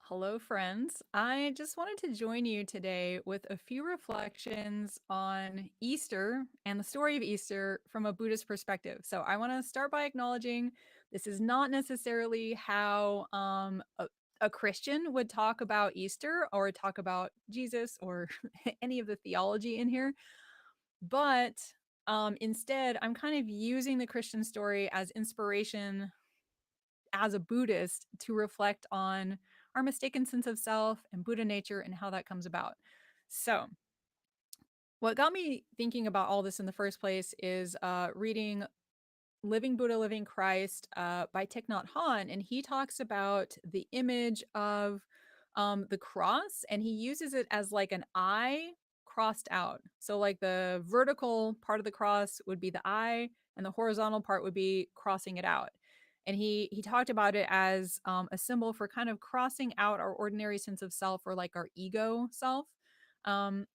Hello, friends. I just wanted to join you today with a few reflections on Easter and the story of Easter from a Buddhist perspective. So, I want to start by acknowledging this is not necessarily how a Christian would talk about Easter or talk about Jesus or any of the theology in here. But instead, I'm kind of using the Christian story as inspiration as a Buddhist to reflect on our mistaken sense of self and Buddha nature and how that comes about. So, what got me thinking about all this in the first place is reading Living Buddha, Living Christ by Thich Nhat Hanh. And he talks about the image of the cross, and he uses it as like an eye crossed out. So, like the vertical part of the cross would be the eye, and the horizontal part would be crossing it out. And he talked about it as a symbol for kind of crossing out our ordinary sense of self, or like our ego self. Um,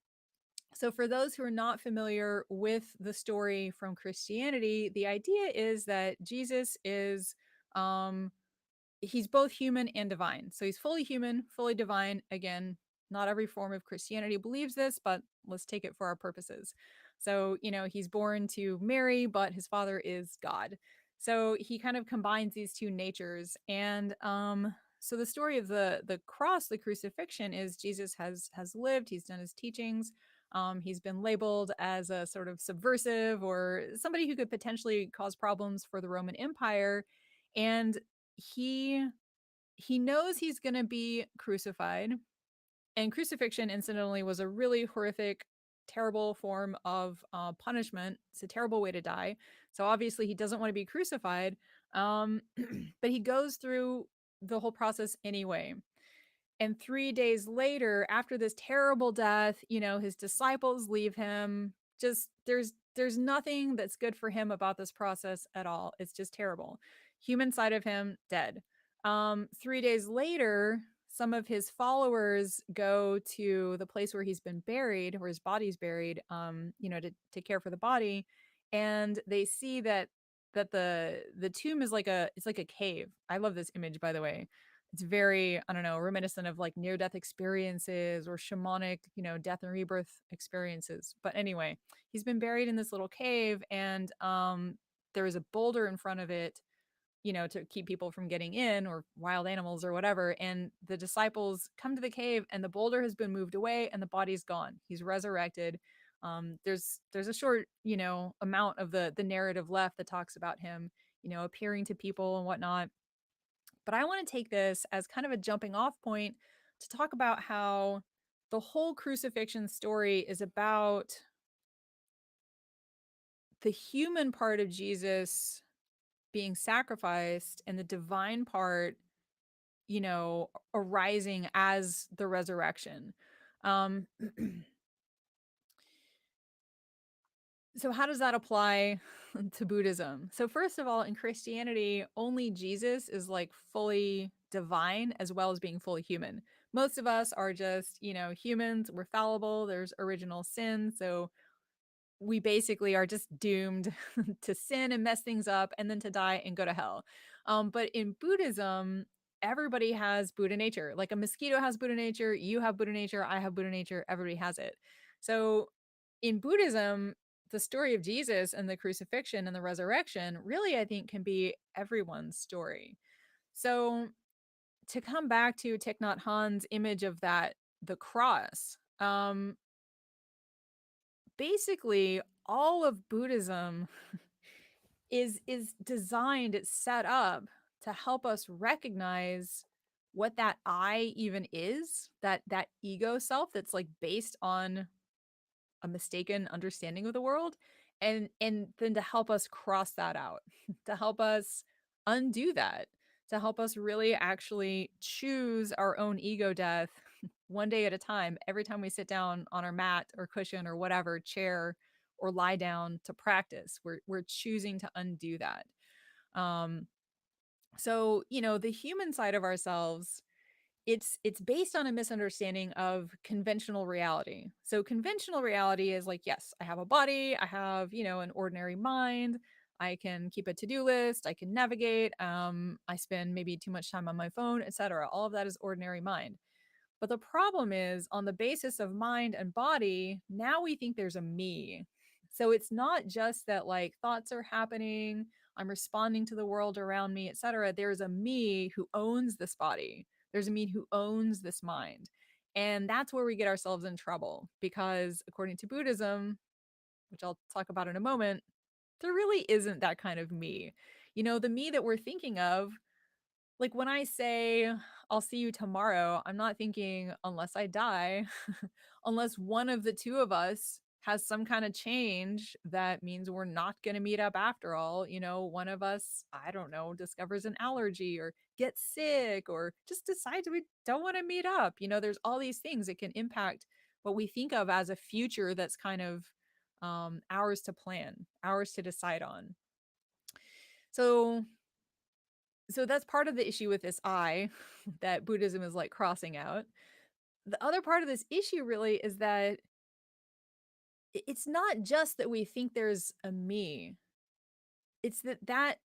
so, for those who are not familiar with the story from Christianity, the idea is that Jesus is, um, he's both human and divine. So, he's fully human, fully divine. Again, not every form of Christianity believes this, but let's take it for our purposes. So, he's born to Mary, but his father is God. So, he kind of combines these two natures. And, so the story of the cross, the crucifixion, is Jesus has lived. He's done his teachings. He's been labeled as a sort of subversive or somebody who could potentially cause problems for the Roman Empire, and he he knows he's going to be crucified. And crucifixion, incidentally, was a really horrific, terrible form of punishment. It's a terrible way to die. So obviously, he doesn't want to be crucified, but he goes through the whole process anyway. And 3 days later, after this terrible death, his disciples leave him. Just there's nothing that's good for him about this process at all. It's just terrible. Human side of him dead. 3 days later, some of his followers go to the place where he's been buried, where his body's buried, to care for the body, and they see that the tomb is like it's like a cave. I love this image, by the way. It's very, I don't know, reminiscent of like near death experiences or shamanic, death and rebirth experiences. But anyway, he's been buried in this little cave, and there is a boulder in front of it, to keep people from getting in, or wild animals or whatever. And the disciples come to the cave, and the boulder has been moved away, and the body's gone. He's resurrected. There's a short, amount of the narrative left that talks about him, appearing to people and whatnot. But I want to take this as kind of a jumping off point to talk about how the whole crucifixion story is about the human part of Jesus being sacrificed and the divine part, arising as the resurrection. Um, so, how does that apply to Buddhism? So, first of all, in Christianity, only Jesus is like fully divine as well as being fully human. Most of us are just, humans. We're fallible. There's original sin. So, we basically are just doomed to sin and mess things up and then to die and go to hell. But in Buddhism, everybody has Buddha nature. Like a mosquito has Buddha nature, you have Buddha nature, I have Buddha nature, everybody has it. So in Buddhism, the story of Jesus and the crucifixion and the resurrection really, I think, can be everyone's story. So to come back to Thich Nhat Hanh's image of that, the cross, basically all of Buddhism is designed, it's set up to help us recognize what that I even is, that ego self that's like based on a mistaken understanding of the world, and then to help us cross that out, to help us undo that, to help us really actually choose our own ego death one day at a time, every time we sit down on our mat or cushion or whatever chair or lie down to practice. We're choosing to undo that. Um, so the human side of ourselves, it's based on a misunderstanding of conventional reality. So conventional reality is like, yes, I have a body, I have, an ordinary mind, I can keep a to-do list, I can navigate, I spend maybe too much time on my phone, etc. All of that is ordinary mind. But the problem is, on the basis of mind and body, now we think there's a me. So it's not just that like thoughts are happening, I'm responding to the world around me, etc. There's a me who owns this body. There's a me who owns this mind. And that's where we get ourselves in trouble because according to Buddhism, which I'll talk about in a moment, there really isn't that kind of me. You know, the me that we're thinking of, like when I say, I'll see you tomorrow, I'm not thinking unless I die, unless one of the two of us has some kind of change that means we're not going to meet up after all. You know, one of us, I don't know, discovers an allergy or gets sick or just decides we don't want to meet up. You know, there's all these things that can impact what we think of as a future that's kind of ours to plan, ours to decide on. So that's part of the issue with this I that Buddhism is like crossing out. The other part of this issue really is that it's not just that we think there's a me. It's that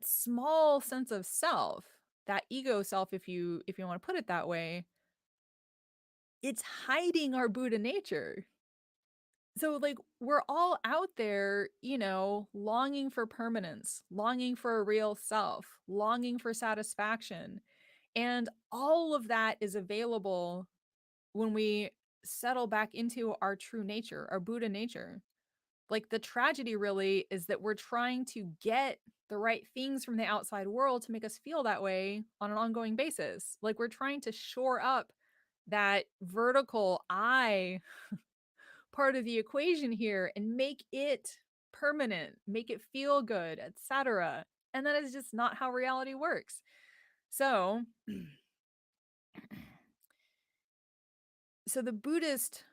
small sense of self, that ego self if you want to put it that way, it's hiding our Buddha nature. So like we're all out there, you know, longing for permanence, longing for a real self, longing for satisfaction. And all of that is available when we settle back into our true nature, our Buddha nature. Like the tragedy really is that we're trying to get the right things from the outside world to make us feel that way on an ongoing basis. Like we're trying to shore up that vertical I part of the equation here and make it permanent, make it feel good, etc. And that is just not how reality works. So, so the Buddhist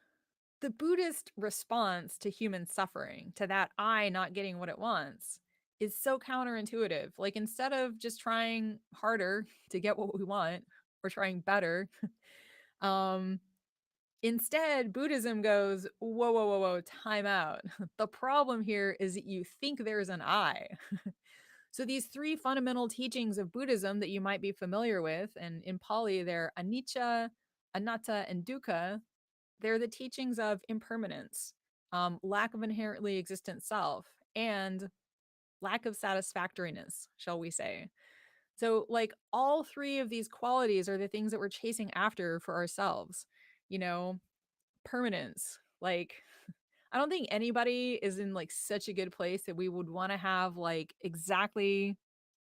response to human suffering, to that I not getting what it wants, is so counterintuitive. Like instead of just trying harder to get what we want or trying better, um, instead Buddhism goes, whoa, whoa, whoa, whoa, time out. The problem here is that you think there's an I. So these three fundamental teachings of Buddhism that you might be familiar with, and in Pali they're anicca, anatta, and dukkha, they're the teachings of impermanence, lack of inherently existent self, and lack of satisfactoriness, shall we say. So, like, all three of these qualities are the things that we're chasing after for ourselves. You know, permanence. Like, I don't think anybody is in like such a good place that we would want to have like exactly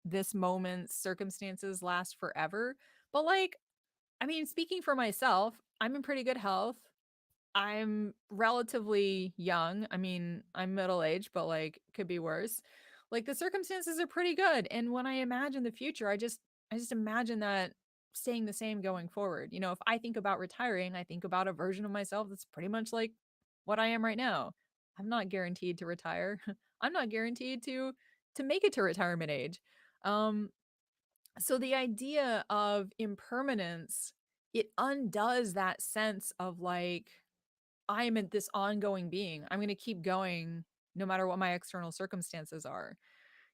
this moment's circumstances last forever. But like, I mean, speaking for myself, I'm in pretty good health. I'm relatively young. I mean, I'm middle aged, but like could be worse. Like the circumstances are pretty good. And when I imagine the future, I just imagine that staying the same going forward. You know, if I think about retiring, I think about a version of myself that's pretty much like what I am right now. I'm not guaranteed to retire. I'm not guaranteed to make it to retirement age. Um so the idea of impermanence, it undoes that sense of like I'm in this ongoing being. I'm going to keep going no matter what my external circumstances are.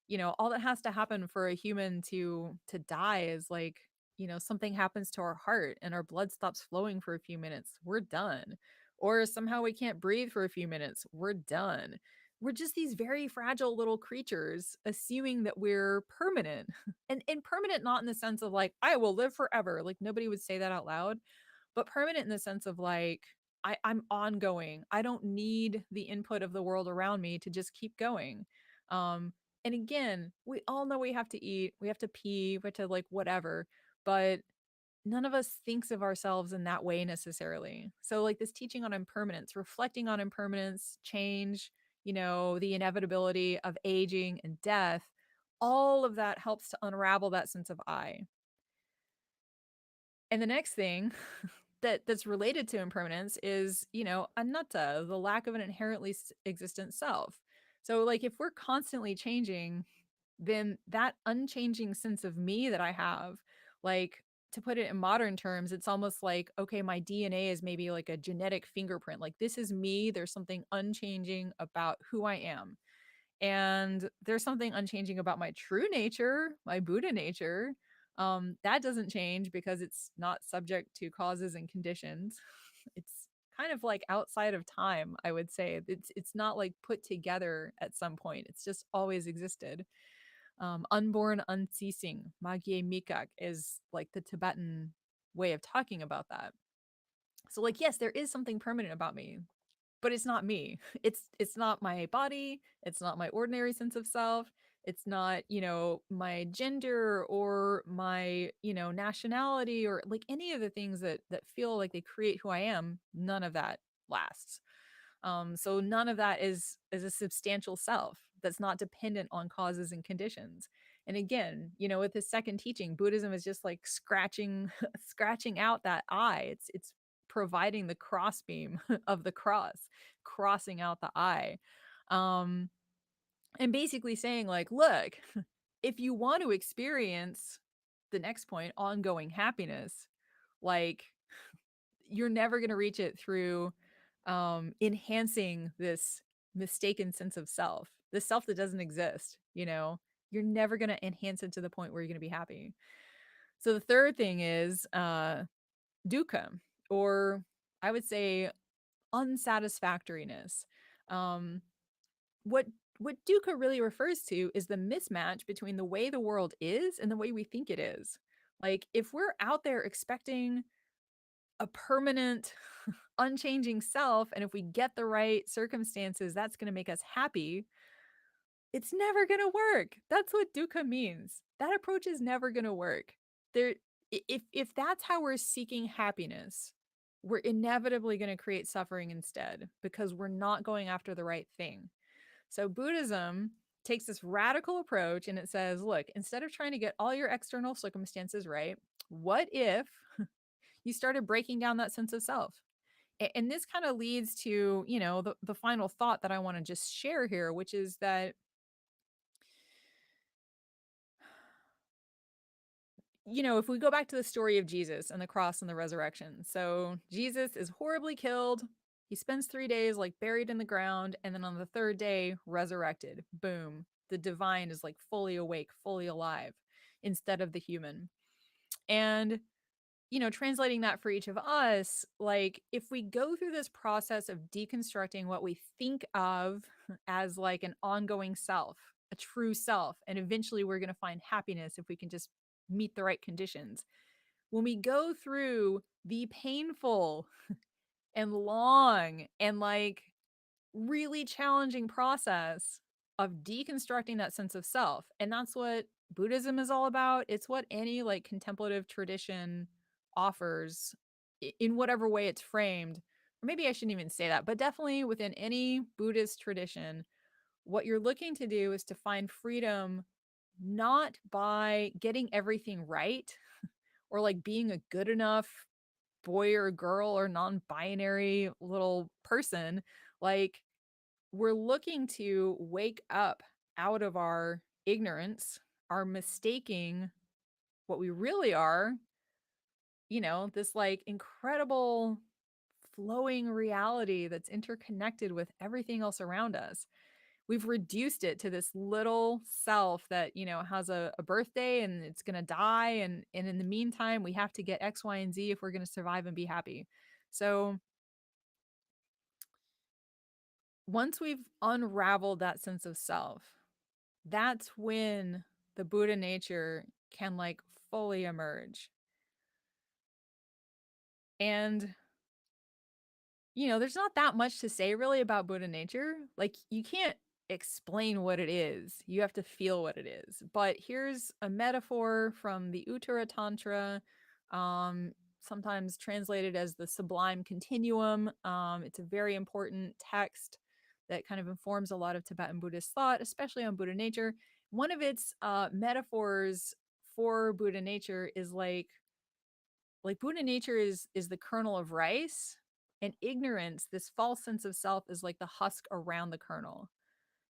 You know, all that has to happen for a human to die is like, you know, something happens to our heart and our blood stops flowing for a few minutes. We're done. Or somehow we can't breathe for a few minutes. We're done. We're just these very fragile little creatures assuming that we're permanent. And permanent not in the sense of like I will live forever. Like nobody would say that out loud, but permanent in the sense of like I'm ongoing. I don't need the input of the world around me to just keep going. Um, and again, we all know we have to eat, we have to pee, we have to like whatever, but none of us thinks of ourselves in that way necessarily. So like this teaching on impermanence, reflecting on impermanence, change, you know, the inevitability of aging and death, all of that helps to unravel that sense of I. And the next thing that's related to impermanence is, you know, anatta, the lack of an inherently existent self. So like if we're constantly changing, then that unchanging sense of me that I have, like to put it in modern terms, it's almost like, okay, my DNA is maybe like a genetic fingerprint. Like this is me. There's something unchanging about who I am. And there's something unchanging about my true nature, my Buddha nature. That doesn't change because it's not subject to causes and conditions. It's kind of like outside of time, I would say. It's not like put together at some point. It's just always existed. Unborn, unceasing, Magye Mikak is like the Tibetan way of talking about that. So like yes, there is something permanent about me, but it's not me. It's not my body, it's not my ordinary sense of self. It's not, my gender or my, nationality or like any of the things that feel like they create who I am. None of that lasts. So none of that is a substantial self that's not dependent on causes and conditions. And again, with this second teaching, Buddhism is just like scratching scratching out that I. It's providing the crossbeam of the cross, crossing out the I. Um, and basically saying, like, look, if you want to experience the next point, ongoing happiness, like you're never going to reach it through enhancing this mistaken sense of self, the self that doesn't exist. You're never going to enhance it to the point where you're going to be happy. So the third thing is dukkha, or I would say unsatisfactoriness. um what what dukkha really refers to is the mismatch between the way the world is and the way we think it is. Like if we're out there expecting a permanent, unchanging self, and if we get the right circumstances, that's going to make us happy, it's never going to work. That's what dukkha means. That approach is never going to work. There, if that's how we're seeking happiness, we're inevitably going to create suffering instead because we're not going after the right thing. So Buddhism takes this radical approach and it says, look, instead of trying to get all your external circumstances right, what if you started breaking down that sense of self? And this kind of leads to, the final thought that I want to just share here, which is that, if we go back to the story of Jesus and the cross and the resurrection. So Jesus is horribly killed. He spends 3 days like buried in the ground. And then on the third day, resurrected. Boom. The divine is like fully awake, fully alive instead of the human. And translating that for each of us, like if we go through this process of deconstructing what we think of as like an ongoing self, a true self, and eventually we're going to find happiness if we can just meet the right conditions. When we go through the painful and long and like really challenging process of deconstructing that sense of self, and that's what Buddhism is all about. It's what any like contemplative tradition offers in whatever way it's framed. Or maybe I shouldn't even say that, but definitely within any Buddhist tradition, what you're looking to do is to find freedom not by getting everything right or like being a good enough boy or girl or non-binary little person. Like we're looking to wake up out of our ignorance, our mistaking what we really are, this like incredible flowing reality that's interconnected with everything else around us. We've reduced it to this little self that, has a birthday and it's going to die. And in the meantime, we have to get X, Y, and Z if we're going to survive and be happy. So once we've unraveled that sense of self, that's when the Buddha nature can like fully emerge. And there's not that much to say really about Buddha nature. Like you can't explain what it is. You have to feel what it is. But here's a metaphor from the Uttara Tantra, sometimes translated as the sublime continuum. It's a very important text that kind of informs a lot of Tibetan Buddhist thought, especially on Buddha nature. One of its metaphors for Buddha nature is like Buddha nature is the kernel of rice, and ignorance, this false sense of self, is like the husk around the kernel.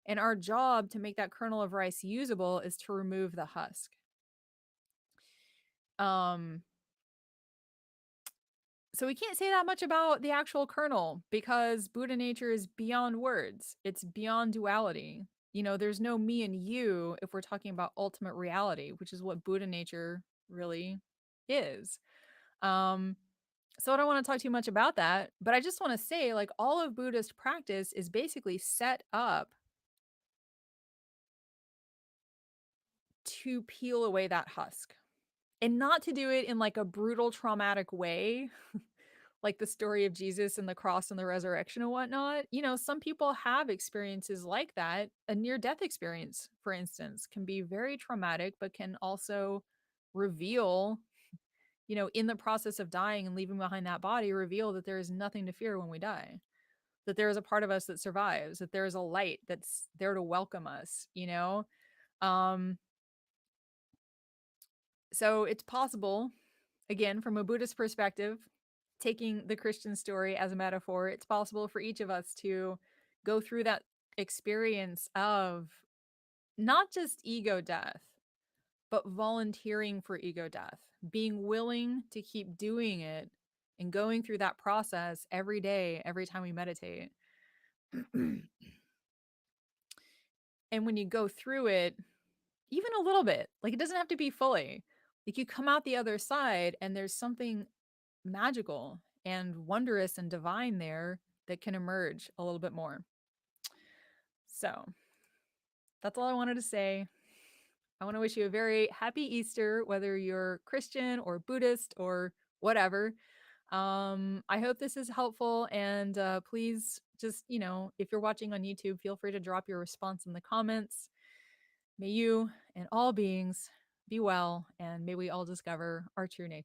And our job to make that kernel of rice usable is to remove the husk. Um, so we can't say that much about the actual kernel because Buddha nature is beyond words. It's beyond duality. there's no me and you if we're talking about ultimate reality, which is what Buddha nature really is. Um, so I don't want to talk too much about that, but I just want to say, like, all of Buddhist practice is basically set up to peel away that husk, and not to do it in like a brutal, traumatic way, like the story of Jesus and the cross and the resurrection and whatnot. Some people have experiences like that. A near death experience, for instance, can be very traumatic, but can also reveal, in the process of dying and leaving behind that body, reveal that there is nothing to fear when we die, that there is a part of us that survives, that there is a light that's there to welcome us. Um, so it's possible, again, from a Buddhist perspective, taking the Christian story as a metaphor, it's possible for each of us to go through that experience of not just ego death, but volunteering for ego death, being willing to keep doing it and going through that process every day, every time we meditate. And when you go through it, even a little bit, like it doesn't have to be fully, like you come out the other side and there's something magical and wondrous and divine there that can emerge a little bit more. So that's all I wanted to say. I want to wish you a very happy Easter, whether you're Christian or Buddhist or whatever. I hope this is helpful. And please just, if you're watching on YouTube, feel free to drop your response in the comments. May you and all beings be well, and may we all discover our true nature.